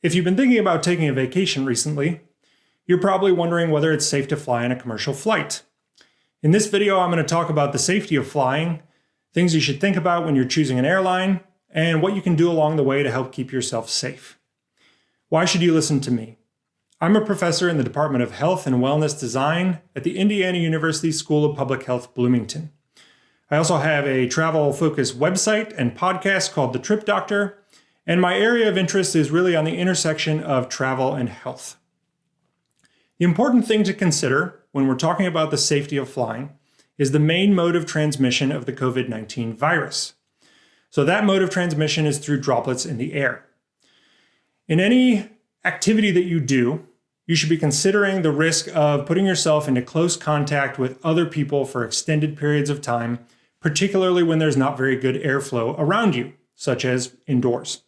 If you've been thinking about taking a vacation recently, you're probably wondering whether it's safe to fly on a commercial flight. In this video, I'm going to talk about the safety of flying, things you should think about when you're choosing an airline, and what you can do along the way to help keep yourself safe. Why should you listen to me? I'm a professor in the Department of Health and Wellness Design at the Indiana University School of Public Health, Bloomington. I also have a travel-focused website and podcast called The Trip Doctor, and my area of interest is really on the intersection of travel and health. The important thing to consider when we're talking about the safety of flying is the main mode of transmission of the COVID-19 virus. So that mode of transmission is through droplets in the air. In any activity that you do, you should be considering the risk of putting yourself into close contact with other people for extended periods of time, particularly when there's not very good airflow around you, such as indoors.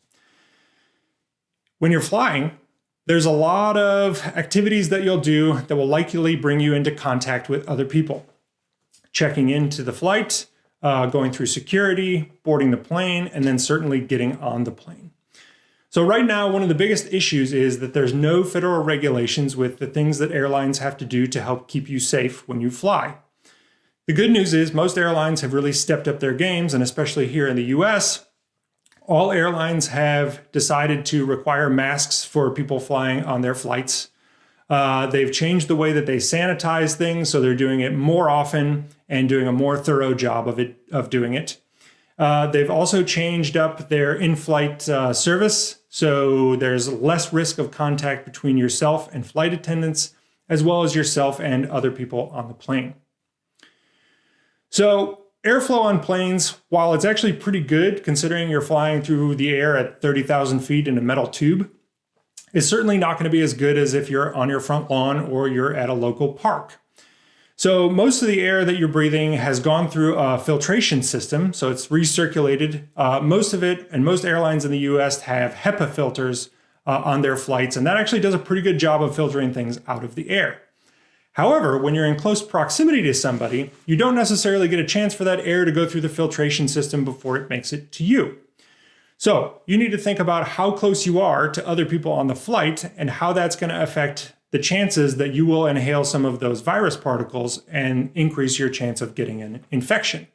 When you're flying, there's a lot of activities that you'll do that will likely bring you into contact with other people. Checking into the flight, going through security, boarding the plane, and then certainly getting on the plane. So right now, one of the biggest issues is that there's no federal regulations with the things that airlines have to do to help keep you safe when you fly. The good news is most airlines have really stepped up their games, and especially here in the US, all airlines have decided to require masks for people flying on their flights. They've changed the way that they sanitize things, so they're doing it more often and doing a more thorough job of doing it. They've also changed up their in-flight service, so there's less risk of contact between yourself and flight attendants, as well as yourself and other people on the plane. So airflow on planes, while it's actually pretty good considering you're flying through the air at 30,000 feet in a metal tube, is certainly not going to be as good as if you're on your front lawn or you're at a local park. So most of the air that you're breathing has gone through a filtration system, so it's recirculated. Most of it, and most airlines in the US have HEPA filters on their flights, and that actually does a pretty good job of filtering things out of the air. However, when you're in close proximity to somebody, you don't necessarily get a chance for that air to go through the filtration system before it makes it to you. So you need to think about how close you are to other people on the flight and how that's going to affect the chances that you will inhale some of those virus particles and increase your chance of getting an infection.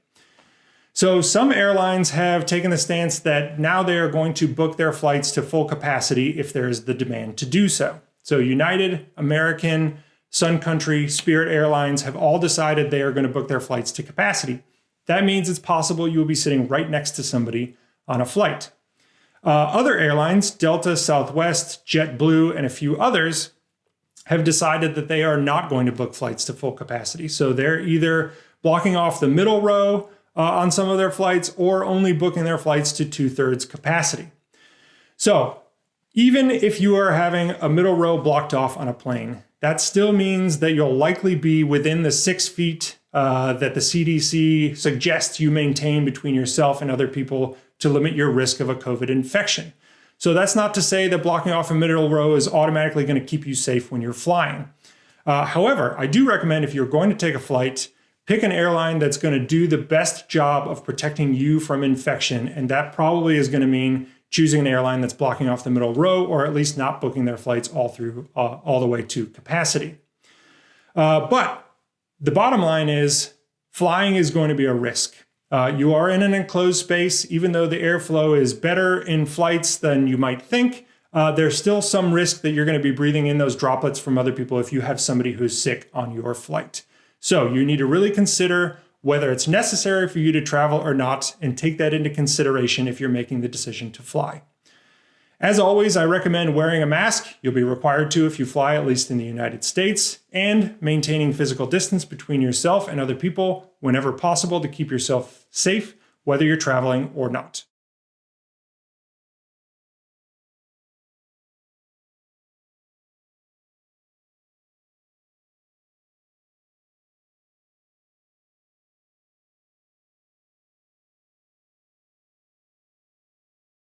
So some airlines have taken the stance that now they are going to book their flights to full capacity if there is the demand to do so. So United, American, Sun Country, Spirit Airlines have all decided they are going to book their flights to capacity. That means it's possible you will be sitting right next to somebody on a flight. Other airlines, Delta, Southwest, JetBlue, and a few others, have decided that they are not going to book flights to full capacity. So they're either blocking off the middle row on some of their flights or only booking their flights to 2/3 capacity. So even if you are having a middle row blocked off on a plane, that still means that you'll likely be within the 6 feet that the CDC suggests you maintain between yourself and other people to limit your risk of a COVID infection. So that's not to say that blocking off a middle row is automatically going to keep you safe when you're flying. However, I do recommend if you're going to take a flight, pick an airline that's going to do the best job of protecting you from infection. And that probably is going to mean choosing an airline that's blocking off the middle row, or at least not booking their flights all the way to capacity. But the bottom line is flying is going to be a risk. You are in an enclosed space. Even though the airflow is better in flights than you might think, there's still some risk that you're going to be breathing in those droplets from other people if you have somebody who's sick on your flight. So you need to really consider whether it's necessary for you to travel or not, and take that into consideration if you're making the decision to fly. As always, I recommend wearing a mask. You'll be required to if you fly, at least in the United States, and maintaining physical distance between yourself and other people whenever possible to keep yourself safe, whether you're traveling or not.